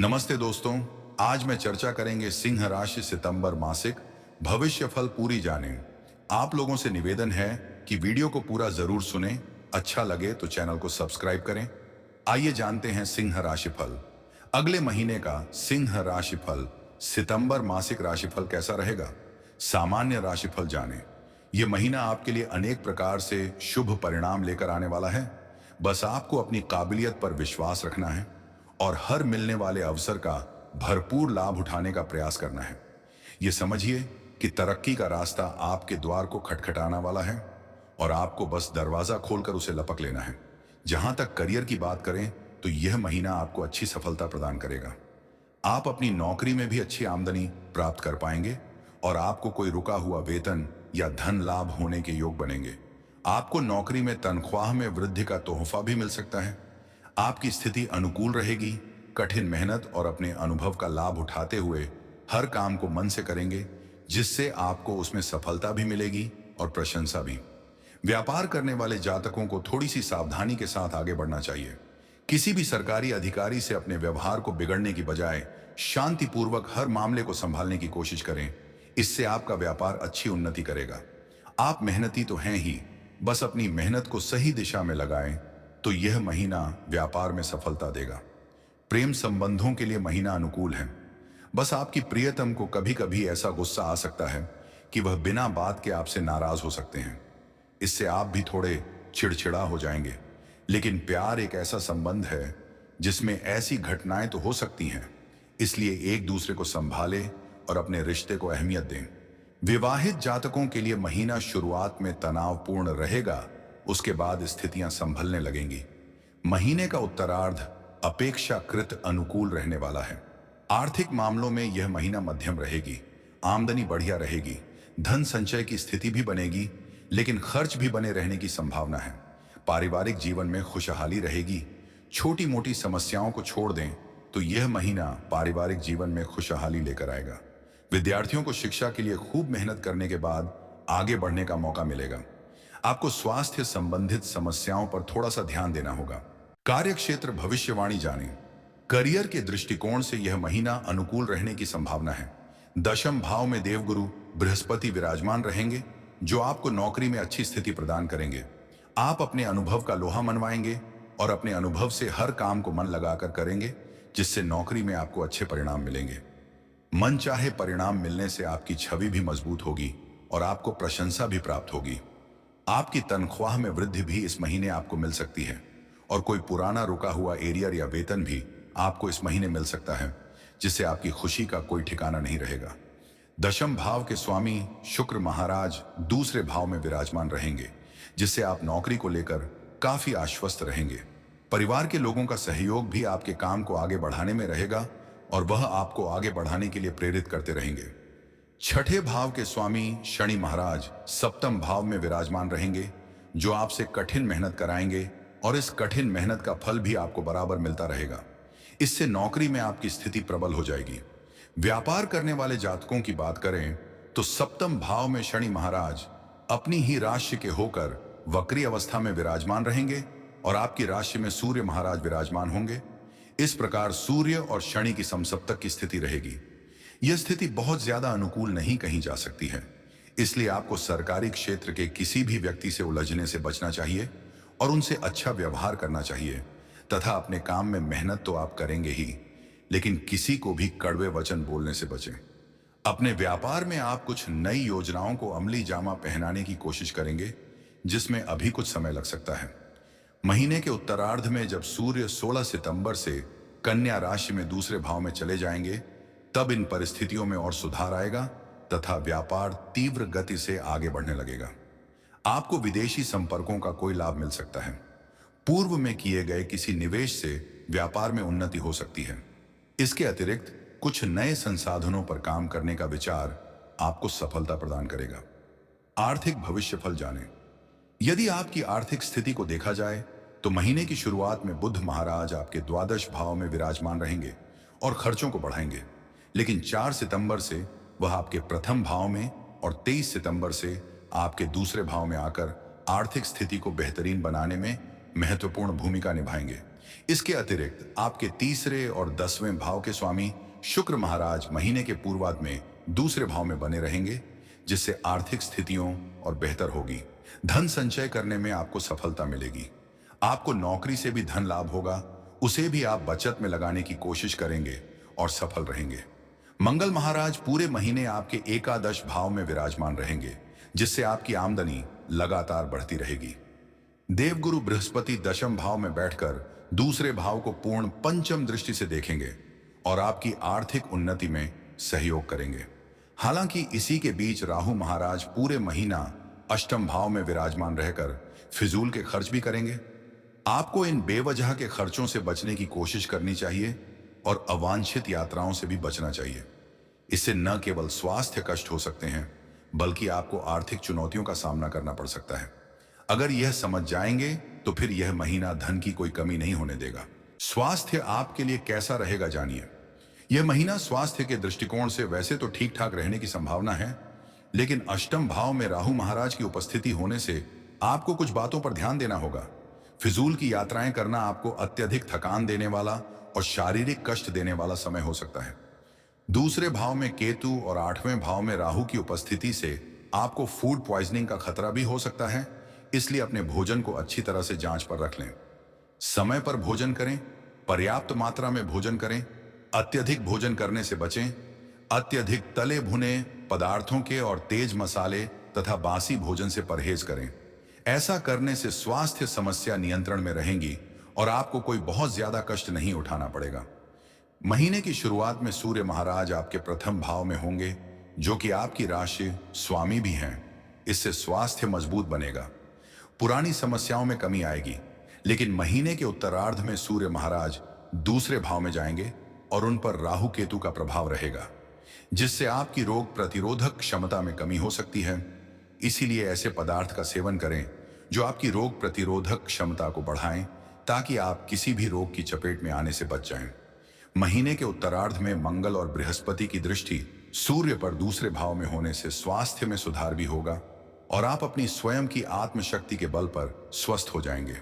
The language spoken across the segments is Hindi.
नमस्ते दोस्तों। आज मैं चर्चा करेंगे सिंह राशि सितंबर मासिक भविष्य फल पूरी जाने। आप लोगों से निवेदन है कि वीडियो को पूरा जरूर सुनें। अच्छा लगे तो चैनल को सब्सक्राइब करें। आइए जानते हैं सिंह राशि फल। अगले महीने का सिंह राशि फल सितंबर मासिक राशिफल कैसा रहेगा। सामान्य राशिफल जाने। ये महीना आपके लिए अनेक प्रकार से शुभ परिणाम लेकर आने वाला है। बस आपको अपनी काबिलियत पर विश्वास रखना है और हर मिलने वाले अवसर का भरपूर लाभ उठाने का प्रयास करना है। ये समझिए कि तरक्की का रास्ता आपके द्वार को खटखटाना वाला है और आपको बस दरवाजा खोलकर उसे लपक लेना है। जहां तक करियर की बात करें तो यह महीना आपको अच्छी सफलता प्रदान करेगा। आप अपनी नौकरी में भी अच्छी आमदनी प्राप्त कर पाएंगे और आपको कोई रुका हुआ वेतन या धन लाभ होने के योग बनेंगे। आपको नौकरी में तनख्वाह में वृद्धि का तोहफा भी मिल सकता है। आपकी स्थिति अनुकूल रहेगी। कठिन मेहनत और अपने अनुभव का लाभ उठाते हुए हर काम को मन से करेंगे, जिससे आपको उसमें सफलता भी मिलेगी और प्रशंसा भी। व्यापार करने वाले जातकों को थोड़ी सी सावधानी के साथ आगे बढ़ना चाहिए। किसी भी सरकारी अधिकारी से अपने व्यवहार को बिगड़ने की बजाय शांतिपूर्वक हर मामले को संभालने की कोशिश करें। इससे आपका व्यापार अच्छी उन्नति करेगा। आप मेहनती तो हैं ही, बस अपनी मेहनत को सही दिशा में लगाएं तो यह महीना व्यापार में सफलता देगा। प्रेम संबंधों के लिए महीना अनुकूल है। बस आपकी प्रियतम को कभी कभी ऐसा गुस्सा आ सकता है कि वह बिना बात के आपसे नाराज हो सकते हैं। इससे आप भी थोड़े चिड़चिड़ा हो जाएंगे। लेकिन प्यार एक ऐसा संबंध है जिसमें ऐसी घटनाएं तो हो सकती हैं, इसलिए एक दूसरे को संभालें और अपने रिश्ते को अहमियत दें। विवाहित जातकों के लिए महीना शुरुआत में तनावपूर्ण रहेगा, उसके बाद स्थितियां संभलने लगेंगी। महीने का उत्तरार्ध अपेक्षाकृत अनुकूल रहने वाला है। आर्थिक मामलों में यह महीना मध्यम रहेगी। आमदनी बढ़िया रहेगी। धन संचय की स्थिति भी बनेगी, लेकिन खर्च भी बने रहने की संभावना है। पारिवारिक जीवन में खुशहाली रहेगी। छोटी मोटी समस्याओं को छोड़ दें तो यह महीना पारिवारिक जीवन में खुशहाली लेकर आएगा। विद्यार्थियों को शिक्षा के लिए खूब मेहनत करने के बाद आगे बढ़ने का मौका मिलेगा। आपको स्वास्थ्य संबंधित समस्याओं पर थोड़ा सा ध्यान देना होगा। कार्य क्षेत्र भविष्यवाणी जाने। करियर के दृष्टिकोण से यह महीना अनुकूल रहने की संभावना है। दशम भाव में देवगुरु बृहस्पति विराजमान रहेंगे, जो आपको नौकरी में अच्छी स्थिति प्रदान करेंगे। आप अपने अनुभव का लोहा मनवाएंगे और अपने अनुभव से हर काम को मन लगाकर करेंगे, जिससे नौकरी में आपको अच्छे परिणाम मिलेंगे। मन चाहे परिणाम मिलने से आपकी छवि भी मजबूत होगी और आपको प्रशंसा भी प्राप्त होगी। आपकी तनख्वाह में वृद्धि भी इस महीने आपको मिल सकती है और कोई पुराना रुका हुआ एरियर या वेतन भी आपको इस महीने मिल सकता है, जिससे आपकी खुशी का कोई ठिकाना नहीं रहेगा। दशम भाव के स्वामी शुक्र महाराज दूसरे भाव में विराजमान रहेंगे, जिससे आप नौकरी को लेकर काफी आश्वस्त रहेंगे। परिवार के लोगों का सहयोग भी आपके काम को आगे बढ़ाने में रहेगा और वह आपको आगे बढ़ाने के लिए प्रेरित करते रहेंगे। छठे भाव के स्वामी शनि महाराज सप्तम भाव में विराजमान रहेंगे, जो आपसे कठिन मेहनत कराएंगे और इस कठिन मेहनत का फल भी आपको बराबर मिलता रहेगा। इससे नौकरी में आपकी स्थिति प्रबल हो जाएगी। व्यापार करने वाले जातकों की बात करें तो सप्तम भाव में शनि महाराज अपनी ही राशि के होकर वक्री अवस्था में विराजमान रहेंगे और आपकी राशि में सूर्य महाराज विराजमान होंगे। इस प्रकार सूर्य और शनि की समसप्तक की स्थिति रहेगी। यह स्थिति बहुत ज्यादा अनुकूल नहीं कही जा सकती है, इसलिए आपको सरकारी क्षेत्र के किसी भी व्यक्ति से उलझने से बचना चाहिए और उनसे अच्छा व्यवहार करना चाहिए तथा अपने काम में मेहनत तो आप करेंगे ही, लेकिन किसी को भी कड़वे वचन बोलने से बचें। अपने व्यापार में आप कुछ नई योजनाओं को अमली जामा पहनाने की कोशिश करेंगे, जिसमें अभी कुछ समय लग सकता है। महीने के उत्तरार्ध में जब सूर्य 16 सितंबर से कन्या राशि में दूसरे भाव में चले जाएंगे, तब इन परिस्थितियों में और सुधार आएगा तथा व्यापार तीव्र गति से आगे बढ़ने लगेगा। आपको विदेशी संपर्कों का कोई लाभ मिल सकता है। पूर्व में किए गए किसी निवेश से व्यापार में उन्नति हो सकती है। इसके अतिरिक्त कुछ नए संसाधनों पर काम करने का विचार आपको सफलता प्रदान करेगा। आर्थिक भविष्यफल जाने। यदि आपकी आर्थिक स्थिति को देखा जाए तो महीने की शुरुआत में बुध महाराज आपके द्वादश भाव में विराजमान रहेंगे और खर्चों को बढ़ाएंगे, लेकिन 4 सितंबर से वह आपके प्रथम भाव में और 23 सितंबर से आपके दूसरे भाव में आकर आर्थिक स्थिति को बेहतरीन बनाने में महत्वपूर्ण भूमिका निभाएंगे। इसके अतिरिक्त आपके तीसरे और 10वें भाव के स्वामी शुक्र महाराज महीने के पूर्वार्ध में दूसरे भाव में बने रहेंगे, जिससे आर्थिक स्थितियों और बेहतर होगी। धन संचय करने में आपको सफलता मिलेगी। आपको नौकरी से भी धन लाभ होगा, उसे भी आप बचत में लगाने की कोशिश करेंगे और सफल रहेंगे। मंगल महाराज पूरे महीने आपके एकादश भाव में विराजमान रहेंगे, जिससे आपकी आमदनी लगातार बढ़ती रहेगी। देवगुरु बृहस्पति दशम भाव में बैठकर दूसरे भाव को पूर्ण पंचम दृष्टि से देखेंगे और आपकी आर्थिक उन्नति में सहयोग करेंगे। हालांकि इसी के बीच राहु महाराज पूरे महीना अष्टम भाव में विराजमान रहकर फिजूल के खर्च भी करेंगे। आपको इन बेवजह के खर्चों से बचने की कोशिश करनी चाहिए और अवांछित यात्राओं से भी बचना चाहिए। इससे न केवल स्वास्थ्य कष्ट हो सकते हैं, बल्कि आपको आर्थिक चुनौतियों का सामना करना पड़ सकता है। अगर यह समझ जाएंगे तो फिर यह महीना धन की कोई कमी नहीं होने देगा। स्वास्थ्य आपके लिए कैसा रहेगा जानिए। यह महीना स्वास्थ्य के दृष्टिकोण से वैसे तो ठीक ठाक रहने की संभावना है, लेकिन अष्टम भाव में राहु महाराज की उपस्थिति होने से आपको कुछ बातों पर ध्यान देना होगा। फिजूल की यात्राएं करना आपको अत्यधिक थकान देने वाला और शारीरिक कष्ट देने वाला समय हो सकता है। दूसरे भाव में केतु और 8वें भाव में राहु की उपस्थिति से आपको फूड पॉइजनिंग का खतरा भी हो सकता है, इसलिए अपने भोजन को अच्छी तरह से जांच पर रख लें। समय पर भोजन करें, पर्याप्त मात्रा में भोजन करें, अत्यधिक भोजन करने से बचें। अत्यधिक तले भुने पदार्थों के और तेज मसाले तथा बासी भोजन से परहेज करें। ऐसा करने से स्वास्थ्य समस्या नियंत्रण में रहेंगी और आपको कोई बहुत ज्यादा कष्ट नहीं उठाना पड़ेगा। महीने की शुरुआत में सूर्य महाराज आपके प्रथम भाव में होंगे, जो कि आपकी राशि स्वामी भी हैं। इससे स्वास्थ्य मजबूत बनेगा, पुरानी समस्याओं में कमी आएगी। लेकिन महीने के उत्तरार्ध में सूर्य महाराज दूसरे भाव में जाएंगे और उन पर राहु केतु का प्रभाव रहेगा, जिससे आपकी रोग प्रतिरोधक क्षमता में कमी हो सकती है। इसीलिए ऐसे पदार्थ का सेवन करें जो आपकी रोग प्रतिरोधक क्षमता को बढ़ाएं, ताकि आप किसी भी रोग की चपेट में आने से बच जाएं। महीने के उत्तरार्ध में मंगल और बृहस्पति की दृष्टि सूर्य पर दूसरे भाव में होने से स्वास्थ्य में सुधार भी होगा और आप अपनी स्वयं की आत्मशक्ति के बल पर स्वस्थ हो जाएंगे।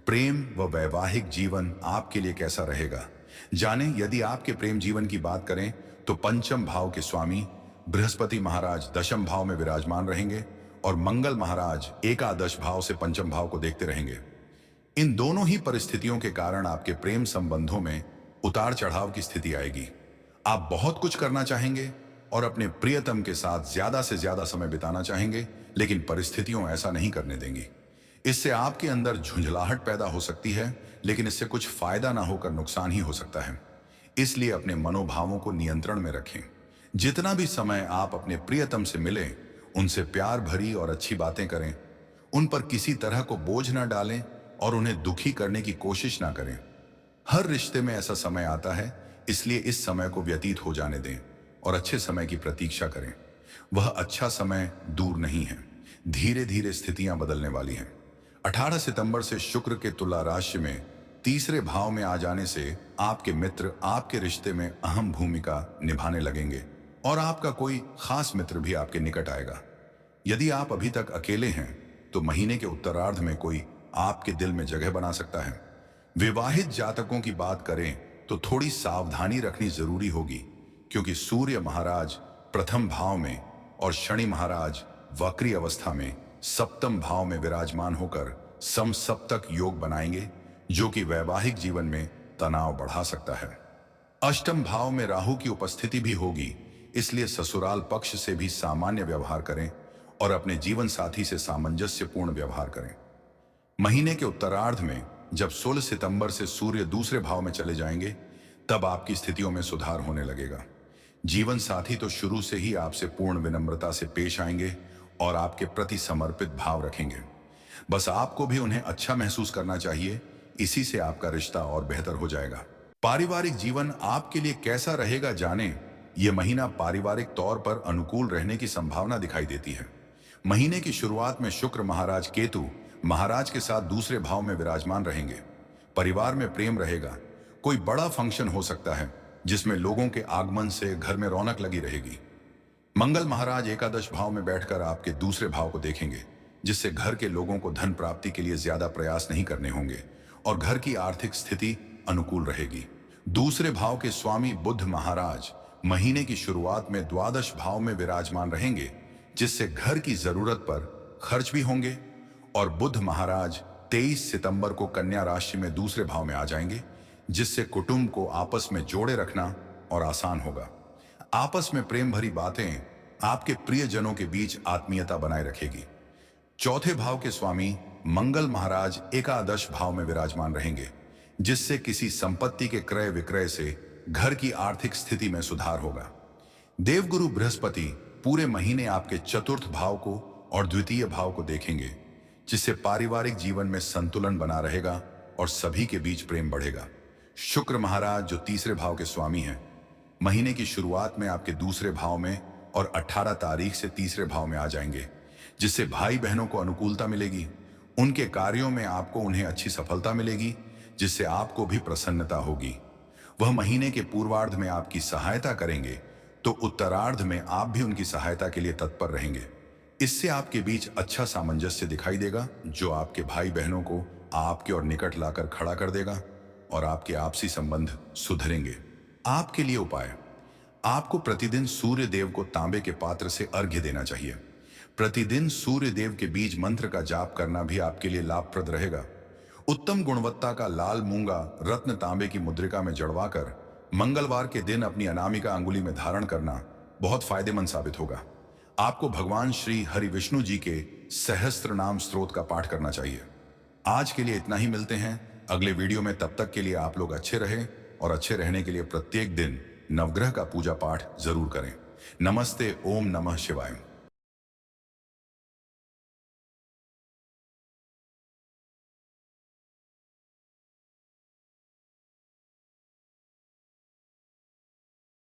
प्रेम व वैवाहिक जीवन आपके लिए कैसा रहेगा जानें। यदि आपके प्रेम जीवन की बात करें तो पंचम भाव के स्वामी बृहस्पति महाराज दशम भाव में विराजमान रहेंगे और मंगल महाराज एकादश भाव से पंचम भाव को देखते रहेंगे। इन दोनों ही परिस्थितियों के कारण आपके प्रेम संबंधों में उतार चढ़ाव की स्थिति आएगी। आप बहुत कुछ करना चाहेंगे और अपने प्रियतम के साथ ज्यादा से ज्यादा समय बिताना चाहेंगे, लेकिन परिस्थितियों ऐसा नहीं करने देंगी। इससे आपके अंदर झुंझलाहट पैदा हो सकती है, लेकिन इससे कुछ फायदा ना होकर नुकसान ही हो सकता है। इसलिए अपने मनोभावों को नियंत्रण में रखें। जितना भी समय आप अपने प्रियतम से मिलें, उनसे प्यार भरी और अच्छी बातें करें। उन पर किसी तरह को बोझ ना डालें और उन्हें दुखी करने की कोशिश ना करें। हर रिश्ते में ऐसा समय आता है, इसलिए इस समय को व्यतीत हो जाने दें और अच्छे समय की प्रतीक्षा करें। वह अच्छा समय दूर नहीं है, धीरे धीरे स्थितियां बदलने वाली हैं। 18 सितंबर से शुक्र के तुला राशि में तीसरे भाव में आ जाने से आपके मित्र आपके रिश्ते में अहम भूमिका निभाने लगेंगे और आपका कोई खास मित्र भी आपके निकट आएगा। यदि आप अभी तक अकेले हैं तो महीने के उत्तरार्ध में कोई आपके दिल में जगह बना सकता है। विवाहित जातकों की बात करें तो थोड़ी सावधानी रखनी जरूरी होगी, क्योंकि सूर्य महाराज प्रथम भाव में और शनि महाराज वक्री अवस्था में सप्तम भाव में विराजमान होकर समसप्तक योग बनाएंगे, जो कि वैवाहिक जीवन में तनाव बढ़ा सकता है। अष्टम भाव में राहु की उपस्थिति भी होगी, इसलिए ससुराल पक्ष से भी सामान्य व्यवहार करें और अपने जीवन साथी से सामंजस्यपूर्ण व्यवहार करें। महीने के उत्तरार्ध में जब 16 सितंबर से सूर्य दूसरे भाव में चले जाएंगे, तब आपकी स्थितियों में सुधार होने लगेगा। जीवन साथी तो शुरू से ही आपसे पूर्ण विनम्रता से पेश आएंगे और आपके प्रति समर्पित भाव रखेंगे। बस आपको भी उन्हें अच्छा महसूस करना चाहिए, इसी से आपका रिश्ता और बेहतर हो जाएगा। पारिवारिक जीवन आपके लिए कैसा रहेगा जानें। यह महीना पारिवारिक तौर पर अनुकूल रहने की संभावना दिखाई देती है। महीने की शुरुआत में शुक्र महाराज केतु महाराज के साथ दूसरे भाव में विराजमान रहेंगे। परिवार में प्रेम रहेगा। कोई बड़ा फंक्शन हो सकता है जिसमें लोगों के आगमन से घर में रौनक लगी रहेगी। मंगल महाराज एकादश भाव में बैठकर आपके दूसरे भाव को देखेंगे, जिससे घर के लोगों को धन प्राप्ति के लिए ज्यादा प्रयास नहीं करने होंगे और घर की आर्थिक स्थिति अनुकूल रहेगी। दूसरे भाव के स्वामी बुध महाराज महीने की शुरुआत में द्वादश भाव में विराजमान रहेंगे, जिससे घर की जरूरत पर खर्च भी होंगे। और बुध महाराज 23 सितंबर को कन्या राशि में दूसरे भाव में आ जाएंगे, जिससे कुटुंब को आपस में जोड़े रखना और आसान होगा। आपस में प्रेम भरी बातें आपके प्रियजनों के बीच आत्मीयता बनाए रखेगी। चौथे भाव के स्वामी मंगल महाराज एकादश भाव में विराजमान रहेंगे, जिससे किसी संपत्ति के क्रय विक्रय से घर की आर्थिक स्थिति में सुधार होगा। देवगुरु बृहस्पति पूरे महीने आपके चतुर्थ भाव को और द्वितीय भाव को देखेंगे, जिससे पारिवारिक जीवन में संतुलन बना रहेगा और सभी के बीच प्रेम बढ़ेगा। शुक्र महाराज जो तीसरे भाव के स्वामी हैं, महीने की शुरुआत में आपके दूसरे भाव में और 18 तारीख से तीसरे भाव में आ जाएंगे, जिससे भाई बहनों को अनुकूलता मिलेगी। उनके कार्यों में आपको उन्हें अच्छी सफलता मिलेगी, जिससे आपको भी प्रसन्नता होगी। वह महीने के पूर्वार्ध में आपकी सहायता करेंगे, तो उत्तरार्ध में आप भी उनकी सहायता के लिए तत्पर रहेंगे। इससे आपके बीच अच्छा सामंजस्य दिखाई देगा, जो आपके भाई बहनों को आपके और निकट लाकर खड़ा कर देगा और आपके आपसी संबंध सुधरेंगे। आपके लिए उपाय: आपको प्रतिदिन सूर्य देव को तांबे के पात्र से अर्घ्य देना चाहिए। प्रतिदिन सूर्य देव के बीज मंत्र का जाप करना भी आपके लिए लाभप्रद रहेगा। उत्तम गुणवत्ता का लाल मूंगा रत्न तांबे की मुद्रिका में जड़वाकर मंगलवार के दिन अपनी अनामिका अंगुली में धारण करना बहुत फायदेमंद साबित होगा। आपको भगवान श्री हरि विष्णु जी के सहस्त्र नाम स्तोत्र का पाठ करना चाहिए। आज के लिए इतना ही, मिलते हैं अगले वीडियो में। तब तक के लिए आप लोग अच्छे रहें, और अच्छे रहने के लिए प्रत्येक दिन नवग्रह का पूजा पाठ जरूर करें। नमस्ते। ओम नमः शिवाय।